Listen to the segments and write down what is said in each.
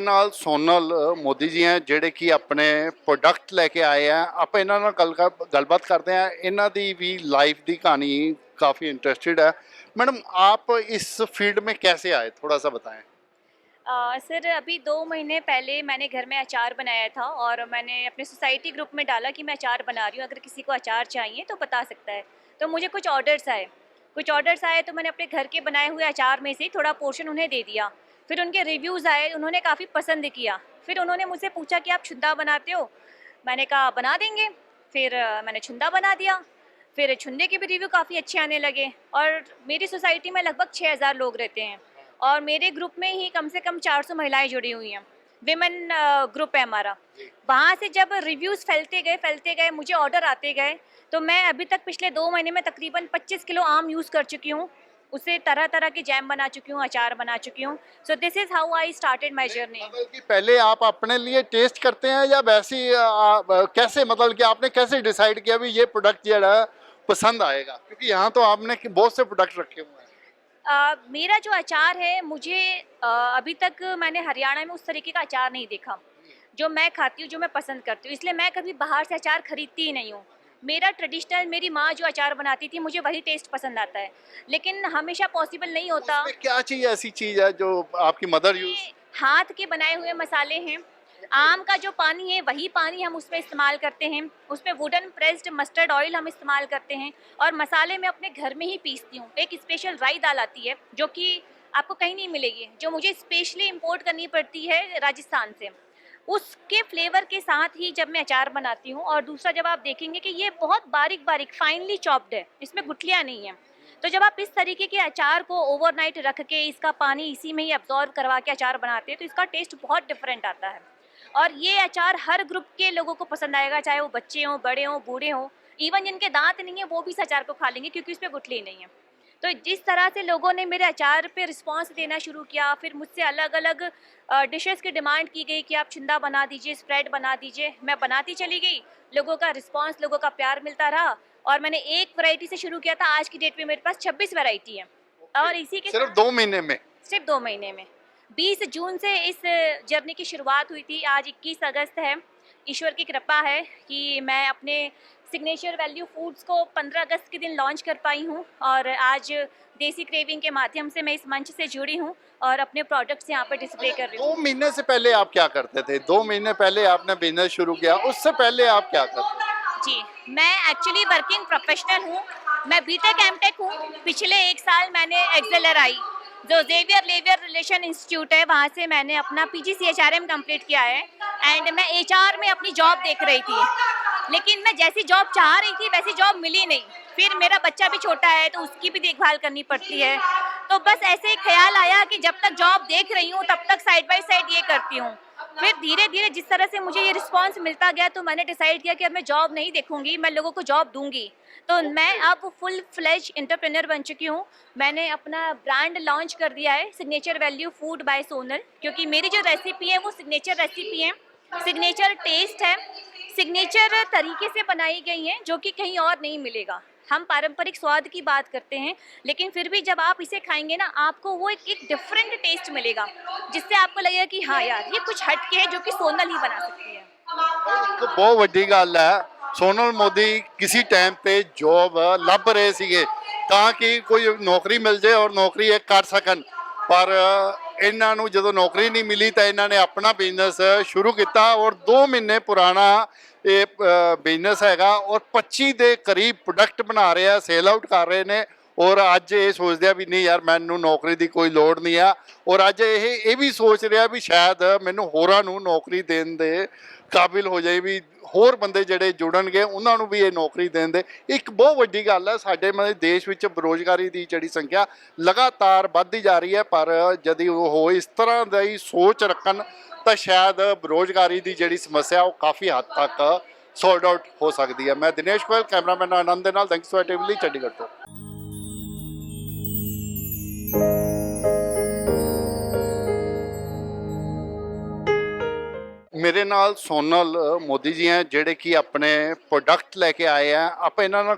मेरे नाल सोनल मोदी जी हैं ਜਿਹੜੇ ਕਿ ਆਪਣੇ ਪ੍ਰੋਡਕਟ ਲੈ ਕੇ ਆਏ ਆ। ਆਪਾਂ ਇਹਨਾਂ ਨਾਲ ਗੱਲਬਾत करते हैं। ਇਹਨਾਂ ਦੀ भी लाइफ ਦੀ कहानी काफ़ी इंटरेस्टेड है। मैडम आप इस फील्ड में कैसे आए, थोड़ा सा बताएं। सर अभी 2 महीने पहले मैंने घर में अचार बनाया था और मैंने अपने सोसाइटी ग्रुप में डाला कि मैं अचार बना रही हूँ, अगर किसी को अचार चाहिए तो बता सकता है। तो मुझे कुछ ऑर्डर्स आए तो मैंने अपने घर के बनाए हुए अचार में से थोड़ा पोर्शन उन्हें दे दिया। फिर उनके रिव्यूज़ आए, उन्होंने काफ़ी पसंद किया। फिर उन्होंने मुझसे पूछा कि आप छुंदा बनाते हो? मैंने कहा बना देंगे। फिर मैंने छुंदा बना दिया। फिर छुंदे के भी रिव्यू काफ़ी अच्छे आने लगे और मेरी सोसाइटी में लगभग 6000 लोग रहते हैं और मेरे ग्रुप में ही कम से कम 400 महिलाएं जुड़ी हुई हैं। विमेन ग्रुप है हमारा। वहाँ से जब रिव्यूज़ फैलते गए मुझे ऑर्डर आते गए, तो मैं अभी तक पिछले 2 महीने में तकरीबन 25 किलो आम यूज़ कर चुकी हूँ। उससे तरह तरह के जैम बना चुकी हूँ, अचार बना चुकी हूँ। So this is how I started my journey. मतलब कि पहले आप अपने लिए टेस्ट करते हैं या वैसे ही कैसे, मतलब कि आपने कैसे डिसाइड किया भी ये प्रोडक्ट जो है पसंद आएगा, क्योंकि यहाँ तो आपने बहुत से प्रोडक्ट रखे हुए हैं। मेरा जो अचार है, मुझे अभी तक मैंने हरियाणा में उस तरीके का अचार नहीं देखा जो मैं खाती हूँ, जो मैं पसंद करती हूँ। इसलिए मैं कभी बाहर से अचार खरीदती ही नहीं हूँ। मेरा ट्रेडिशनल, मेरी माँ जो अचार बनाती थी, मुझे वही टेस्ट पसंद आता है, लेकिन हमेशा पॉसिबल नहीं होता। उसमें क्या चीज़ ऐसी चीज़ है जो आपकी मदर यूज? हाथ के बनाए हुए मसाले हैं। आम का जो पानी है वही पानी हम उसमें इस्तेमाल करते हैं। उसमें वुडन प्रेस्ड मस्टर्ड ऑयल हम इस्तेमाल करते हैं और मसाले मैं अपने घर में ही पीसती हूँ। एक स्पेशल राई दाल आती है जो कि आपको कहीं नहीं मिलेगी, जो मुझे स्पेशली इंपोर्ट करनी पड़ती है राजस्थान से। उसके फ्लेवर के साथ ही जब मैं अचार बनाती हूँ, और दूसरा जब आप देखेंगे कि ये बहुत बारीक बारीक फाइनली चॉप्ड है, इसमें गुठलियाँ नहीं हैं। तो जब आप इस तरीके के अचार को ओवरनाइट रख के इसका पानी इसी में ही अब्जॉर्ब करवा के अचार बनाते हैं, तो इसका टेस्ट बहुत डिफरेंट आता है। और ये अचार हर ग्रुप के लोगों को पसंद आएगा, चाहे वो बच्चे हों, बड़े हों, बूढ़े हों। इवन जिनके दांत नहीं है वो भी इस अचार को खा लेंगे क्योंकि इसमें गुठली नहीं है। तो जिस तरह से लोगों ने मेरे अचार पे रिस्पांस देना शुरू किया, फिर मुझसे अलग अलग डिशेस की डिमांड की गई कि आप छिंदा बना दीजिए, स्प्रेड बना दीजिए। मैं बनाती चली गई, लोगों का रिस्पांस, लोगों का प्यार मिलता रहा और मैंने एक वैरायटी से शुरू किया था। आज की डेट में मेरे पास 26 वैरायटी है। और इसी के सिर्फ 2 महीने में? सिर्फ 2 महीने में। 20 जून से इस जर्नी की शुरुआत हुई थी। आज 21 अगस्त है। ईश्वर की कृपा है कि मैं अपने सिग्नेचर वैल्यू फूड्स को 15 अगस्त के दिन लॉन्च कर पाई हूँ और आज देसी क्रेविंग के माध्यम से मैं इस मंच से जुड़ी हूँ और अपने प्रोडक्ट्स यहाँ पर डिस्प्ले कर रही हूँ। 2 महीने से पहले आप क्या करते थे? 2 महीने पहले आपने बिजनेस शुरू किया, उससे पहले आप क्या करते थे? जी, मैं एक्चुअली वर्किंग प्रोफेशनल हूँ। मैं बीटेक एमटेक हूँ। पिछले 1 साल मैंने एक्सेलराई, जो जेवियर लेवियर रिलेशन इंस्टीट्यूट है, वहाँ से मैंने अपना PGCHRM कंप्लीट किया है। एंड मैं HR में अपनी जॉब देख रही थी, लेकिन मैं जैसी जॉब चाह रही थी वैसी जॉब मिली नहीं। फिर मेरा बच्चा भी छोटा है तो उसकी भी देखभाल करनी पड़ती है। तो बस ऐसे ही ख्याल आया कि जब तक जॉब देख रही हूँ तब तक साइड बाय साइड ये करती हूँ। फिर धीरे धीरे जिस तरह से मुझे ये रिस्पांस मिलता गया, तो मैंने डिसाइड किया कि अब मैं जॉब नहीं देखूंगी, मैं लोगों को जॉब दूंगी। तो मैं अब फुल फ्लेज एंटरप्रेन्योर बन चुकी हूँ। मैंने अपना ब्रांड लॉन्च कर दिया है, signature value food by Sonal, क्योंकि मेरी जो रेसिपी है वो सिग्नेचर रेसिपी है, सिग्नेचर टेस्ट है, सिग्नेचर तरीके से बनाई गई हैं जो कि कहीं और नहीं मिलेगा। हम पारंपरिक स्वाद की बात करते हैं, लेकिन फिर भी जब आप इसे खाएंगे ना, आपको वो एक डिफरेंट टेस्ट मिलेगा, जिससे आपको लगेगा कि हाँ यार, ये कुछ हटके है जो कि सोनल ही बना सकती है। ਇੱਕ ਬਹੁਤ ਵੱਡੀ ਗੱਲ ਹੈ, ਸੋਨਲ ਮੋਦੀ ਕਿਸੇ ਟਾਈਮ ਤੇ ਜੋਬ ਲੱਭ ਰਹੇ ਸੀਗੇ ਤਾਂ ਕਿ ਕੋਈ ਨੌਕਰੀ ਮਿਲ ਜੇ ਔਰ ਨੌਕਰੀ ਇਹ ਕਰ ਸਕਣ, ਪਰ ਇਹਨਾਂ ਨੂੰ ਜਦੋਂ ਨੌਕਰੀ ਨਹੀਂ ਮਿਲੀ ਤਾਂ ਇਹਨਾਂ ਨੇ ਆਪਣਾ ਬਿਜ਼ਨਸ ਸ਼ੁਰੂ ਕੀਤਾ ਔਰ 2 ਮਹੀਨੇ ਪੁਰਾਣਾ ਇਹ ਬਿਜ਼ਨਸ ਹੈਗਾ ਔਰ 25 ਦੇ ਕਰੀਬ ਪ੍ਰੋਡਕਟ ਬਣਾ ਰਹੇ ਆ, ਸੇਲ ਆਊਟ ਕਰ ਰਹੇ ਨੇ। ਔਰ ਅੱਜ ਇਹ ਸੋਚਦੇ ਆ ਵੀ ਨਹੀਂ ਯਾਰ, ਮੈਨੂੰ ਨੌਕਰੀ ਦੀ ਕੋਈ ਲੋੜ ਨਹੀਂ ਆ। ਔਰ ਅੱਜ ਇਹ ਵੀ ਸੋਚ ਰਿਹਾ ਵੀ ਸ਼ਾਇਦ ਮੈਨੂੰ ਹੋਰਾਂ ਨੂੰ ਨੌਕਰੀ ਦੇਣ ਦੇ ਕਾਬਿਲ ਹੋ ਜਾਏ, ਵੀ ਹੋਰ ਬੰਦੇ ਜਿਹੜੇ ਜੁੜਨਗੇ ਉਹਨਾਂ ਨੂੰ ਵੀ ਇਹ ਨੌਕਰੀ ਦੇਣ ਦੇ। ਇੱਕ ਬਹੁਤ ਵੱਡੀ ਗੱਲ ਹੈ, ਸਾਡੇ ਮਤਲਬ ਦੇਸ਼ ਵਿੱਚ ਬੇਰੁਜ਼ਗਾਰੀ ਦੀ ਜਿਹੜੀ ਸੰਖਿਆ ਲਗਾਤਾਰ ਵੱਧਦੀ ਜਾ ਰਹੀ ਹੈ, ਪਰ ਜਦ ਉਹ ਇਸ ਤਰ੍ਹਾਂ ਦੀ ਸੋਚ ਰੱਖਣ ਤਾਂ ਸ਼ਾਇਦ ਬੇਰੁਜ਼ਗਾਰੀ ਦੀ ਜਿਹੜੀ ਸਮੱਸਿਆ ਉਹ ਕਾਫੀ ਹੱਦ ਤੱਕ ਸੋਲਡ ਆਊਟ ਹੋ ਸਕਦੀ ਹੈ। ਮੈਂ ਦਿਨੇਸ਼ ਗੋਇਲ, ਕੈਮਰਾਮੈਨ ਆਨੰਦ ਦੇ ਨਾਲ, ਥੈਂਕਸ ਫॉर ਟੀਵੀ, ਚੰਡੀਗੜ੍ਹ ਤੋਂ। ਮੇਰੇ ਨਾਲ ਸੋਨਲ ਮੋਦੀ ਜੀ हैं ਜਿਹੜੇ ਕਿ ਆਪਣੇ ਪ੍ਰੋਡਕਟ ਲੈ ਕੇ ਆਏ ਆ। ਆਪਾਂ ਇਹਨਾਂ ਨਾਲ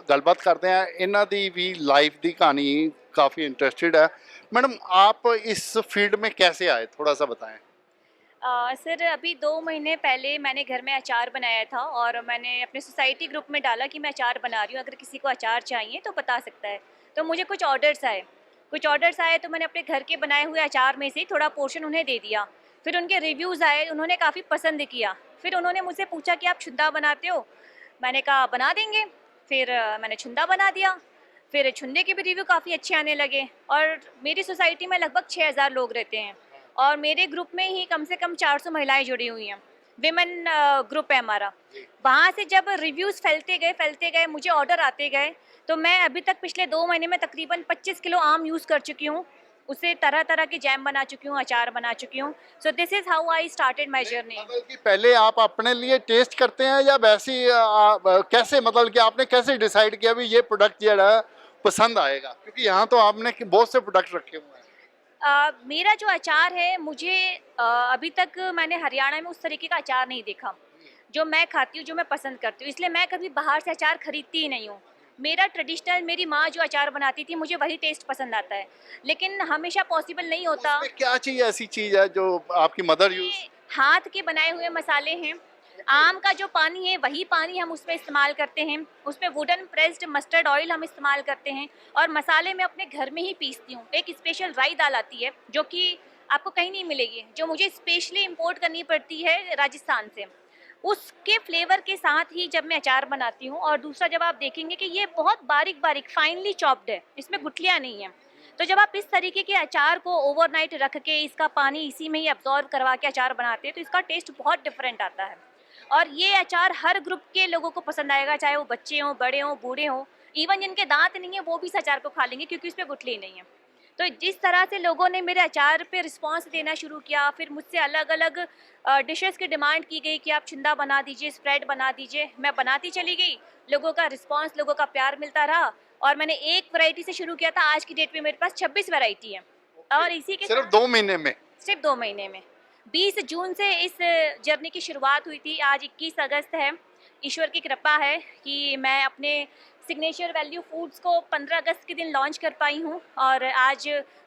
ਗੱਲਬਾਤ करते हैं। ਇਹਨਾਂ ਦੀ भी लाइफ ਦੀ कहानी काफ़ी इंटरेस्टेड है। मैडम आप इस फील्ड में कैसे आए, थोड़ा सा बताएं। सर अभी 2 महीने पहले मैंने घर में अचार बनाया था और मैंने अपने सोसाइटी ग्रुप में डाला कि मैं अचार बना रही हूँ, अगर किसी को अचार चाहिए तो बता सकता है। तो मुझे कुछ ऑर्डर्स आए तो मैंने अपने घर के बनाए हुए अचार में से थोड़ा पोर्शन उन्हें दे दिया। फिर उनके रिव्यूज़ आए, उन्होंने काफ़ी पसंद किया। फिर उन्होंने मुझसे पूछा कि आप छुंदा बनाते हो? मैंने कहा बना देंगे। फिर मैंने छुंदा बना दिया। फिर छुंदे के भी रिव्यू काफ़ी अच्छे आने लगे और मेरी सोसाइटी में लगभग 6000 लोग रहते हैं और मेरे ग्रुप में ही कम से कम 400 महिलाएं जुड़ी हुई हैं। विमेन ग्रुप है हमारा। वहाँ से जब रिव्यूज़ फैलते गए, मुझे ऑर्डर आते गए, तो मैं अभी तक पिछले 2 महीने में तकरीबन 25 किलो आम यूज़ कर चुकी हूँ। उससे तरह-तरह के जैम बना चुकी हूँ, अचार बना चुकी हूँ। So this is how I started my journey. मतलब कि पहले आप अपने लिए टेस्ट करते हैं या वैसे ही कैसे, मतलब कि आपने कैसे डिसाइड किया भी ये प्रोडक्ट जो है पसंद आएगा? क्योंकि यहाँ तो आपने बहुत से प्रोडक्ट रखे हुए हैं। मेरा जो अचार है, मुझे अभी तक मैंने हरियाणा में उस तरीके का अचार नहीं देखा जो मैं खाती हूँ, जो मैं पसंद करती हूँ। इसलिए मैं कभी बाहर से अचार खरीदती ही नहीं हूँ। मेरा ट्रेडिशनल, मेरी माँ जो अचार बनाती थी, मुझे वही टेस्ट पसंद आता है, लेकिन हमेशा पॉसिबल नहीं होता। उसमें क्या चीज़ ऐसी चीज़ है जो आपकी मदर यूज? ये हाथ के बनाए हुए मसाले हैं। आम का जो पानी है वही पानी हम उसमें इस्तेमाल करते हैं। उसमें वुडन प्रेस्ड मस्टर्ड ऑयल हम इस्तेमाल करते हैं और मसाले मैं अपने घर में ही पीसती हूँ। एक स्पेशल राई दाल आती है जो कि आपको कहीं नहीं मिलेगी, जो मुझे स्पेशली इंपोर्ट करनी पड़ती है राजस्थान से। उसके फ्लेवर के साथ ही जब मैं अचार बनाती हूँ, और दूसरा जब आप देखेंगे कि ये बहुत बारीक बारीक फाइनली चॉप्ड है, इसमें गुठलियाँ नहीं हैं। तो जब आप इस तरीके के अचार को ओवरनाइट रख के इसका पानी इसी में ही अब्जॉर्ब करवा के अचार बनाते हैं तो इसका टेस्ट बहुत डिफरेंट आता है। और ये अचार हर ग्रुप के लोगों को पसंद आएगा, चाहे वो बच्चे हों, बड़े हों, बूढ़े हों। इवन जिनके दांत नहीं है वो भी इस अचार को खा लेंगे क्योंकि उसमें गुठली नहीं है। तो जिस तरह से लोगों ने मेरे अचार पे रिस्पांस देना शुरू किया, फिर मुझसे अलग अलग डिशेस की डिमांड की गई कि आप छिंदा बना दीजिए, स्प्रेड बना दीजिए। मैं बनाती चली गई, लोगों का रिस्पांस, लोगों का प्यार मिलता रहा और मैंने एक वैरायटी से शुरू किया था। आज की डेट में मेरे पास 26 वैरायटी है और इसी के सिर्फ 2 महीने में? सिर्फ 2 महीने में। 20 जून से इस जर्नी की शुरुआत हुई थी। आज 21 अगस्त है। ईश्वर की कृपा है कि मैं अपने सिग्नेचर वैल्यू फूड्स को 15 अगस्त के दिन लॉन्च कर पाई हूँ और आज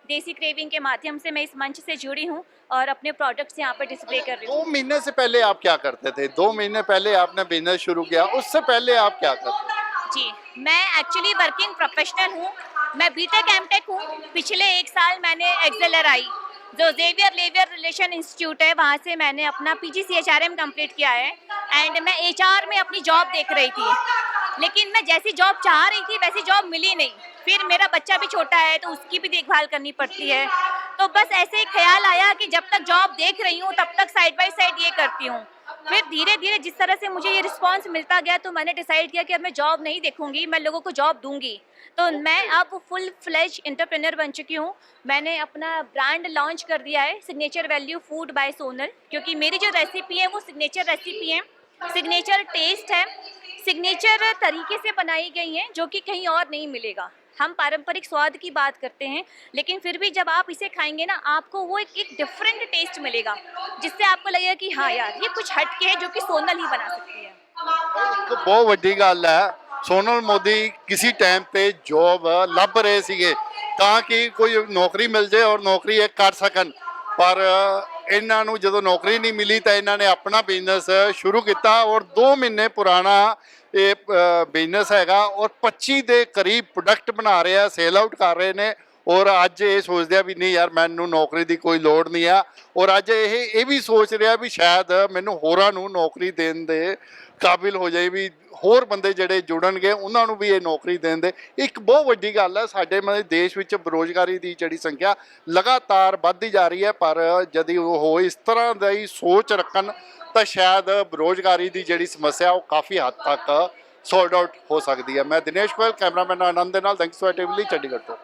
देसी क्रेविंग के माध्यम से मैं इस मंच से जुड़ी हूँ और अपने प्रोडक्ट्स यहाँ पर डिस्प्ले कर रही हूँ। 2 महीने से पहले आप क्या करते थे? 2 महीने पहले आपने बिजनेस शुरू किया, उससे पहले आप क्या करते थे? जी, मैं एक्चुअली वर्किंग प्रोफेशनल हूँ। मैं बीटेक एमटेक हूँ। पिछले 1 साल मैंने एक्सेलराई, जो जेवियर लेवियर रिलेशन इंस्टीट्यूट है, वहाँ से मैंने अपना PGCHRM कंप्लीट किया है एंड मैं HR में अपनी जॉब देख रही थी। लेकिन मैं जैसी जॉब चाह रही थी वैसी जॉब मिली नहीं। फिर मेरा बच्चा भी छोटा है तो उसकी भी देखभाल करनी पड़ती है। तो बस ऐसे ही ख्याल आया कि जब तक जॉब देख रही हूँ तब तक साइड बाय साइड ये करती हूँ। फिर धीरे धीरे जिस तरह से मुझे ये रिस्पांस मिलता गया तो मैंने डिसाइड किया कि अब मैं जॉब नहीं देखूंगी, मैं लोगों को जॉब दूंगी। तो मैं अब फुल फ्लेज एंटरप्रेन्योर बन चुकी हूँ। मैंने अपना ब्रांड लॉन्च कर दिया है, signature value food by Sonal, क्योंकि मेरी जो रेसिपी है वो सिग्नेचर रेसिपी है, सिग्नेचर टेस्ट है, सिग्नेचर तरीके से बनाई गई हैं जो कि कहीं और नहीं मिलेगा। हम पारंपरिक स्वाद की बात करते हैं, लेकिन फिर भी जब आप इसे खाएंगे ना, आपको वो एक डिफरेंट टेस्ट मिलेगा जिससे आपको लगेगा कि हाँ यार, ये कुछ हटके है जो कि सोनल ही बना सकती है। ਇੱਕ ਬਹੁਤ ਵੱਡੀ ਗੱਲ ਹੈ, ਸੋਨਲ ਮੋਦੀ ਕਿਸੇ ਟਾਈਮ ਤੇ ਜੋਬ ਲੱਭ ਰਹੇ ਸੀਗੇ ਤਾਂ ਕਿ ਕੋਈ ਨੌਕਰੀ ਮਿਲ ਜੇ ਔਰ ਨੌਕਰੀ ਇਹ ਕਰ ਸਕਣ, ਪਰ ਇਹਨਾਂ ਨੂੰ ਜਦੋਂ ਨੌਕਰੀ ਨਹੀਂ ਮਿਲੀ ਤਾਂ ਇਹਨਾਂ ਨੇ ਆਪਣਾ ਬਿਜ਼ਨਸ ਸ਼ੁਰੂ ਕੀਤਾ ਔਰ 2 ਮਹੀਨੇ ਪੁਰਾਣਾ ਇਹ ਬਿਜ਼ਨਸ ਹੈਗਾ ਔਰ 25 ਦੇ ਕਰੀਬ ਪ੍ਰੋਡਕਟ ਬਣਾ ਰਹੇ ਆ, ਸੇਲ ਆਊਟ ਕਰ ਰਹੇ ਨੇ ਔਰ ਅੱਜ ਇਹ ਸੋਚਦੇ ਆ ਵੀ ਨਹੀਂ ਯਾਰ ਮੈਨੂੰ ਨੌਕਰੀ ਦੀ ਕੋਈ ਲੋੜ ਨਹੀਂ ਆ ਔਰ ਅੱਜ ਇਹ ਵੀ ਸੋਚ ਰਿਹਾ ਵੀ ਸ਼ਾਇਦ ਮੈਨੂੰ ਹੋਰਾਂ ਨੂੰ ਨੌਕਰੀ ਦੇਣ ਦੇ ਕਾਬਿਲ ਹੋ ਜਾਏ, ਵੀ ਹੋਰ ਬੰਦੇ ਜਿਹੜੇ ਜੁੜਨਗੇ ਉਹਨਾਂ ਨੂੰ ਵੀ ਇਹ ਨੌਕਰੀ ਦੇਣ ਦੇ। ਇੱਕ ਬਹੁਤ ਵੱਡੀ ਗੱਲ ਹੈ, ਸਾਡੇ ਮਤਲਬ ਦੇਸ਼ ਵਿੱਚ ਬੇਰੁਜ਼ਗਾਰੀ ਦੀ ਜਿਹੜੀ ਸੰਖਿਆ ਲਗਾਤਾਰ ਵੱਧਦੀ ਜਾ ਰਹੀ ਹੈ, ਪਰ ਜਦ ਉਹ ਇਸ ਤਰ੍ਹਾਂ ਦੀ ਸੋਚ ਰੱਖਣ ਤਾਂ ਸ਼ਾਇਦ ਬੇਰੁਜ਼ਗਾਰੀ ਦੀ ਜਿਹੜੀ ਸਮੱਸਿਆ ਉਹ ਕਾਫੀ ਹੱਦ ਤੱਕ ਸੋਲਡ ਆਊਟ ਹੋ ਸਕਦੀ ਹੈ। ਮੈਂ ਦਿਨੇਸ਼ ਗੋਇਲ, ਕੈਮਰਾਮੈਨ ਆਨੰਦ ਦੇ ਨਾਲ, ਥੈਂਕਸ ਫॉर ਟੀਵੀ ਲਈ, ਚੰਡੀਗੜ੍ਹ ਤੋਂ।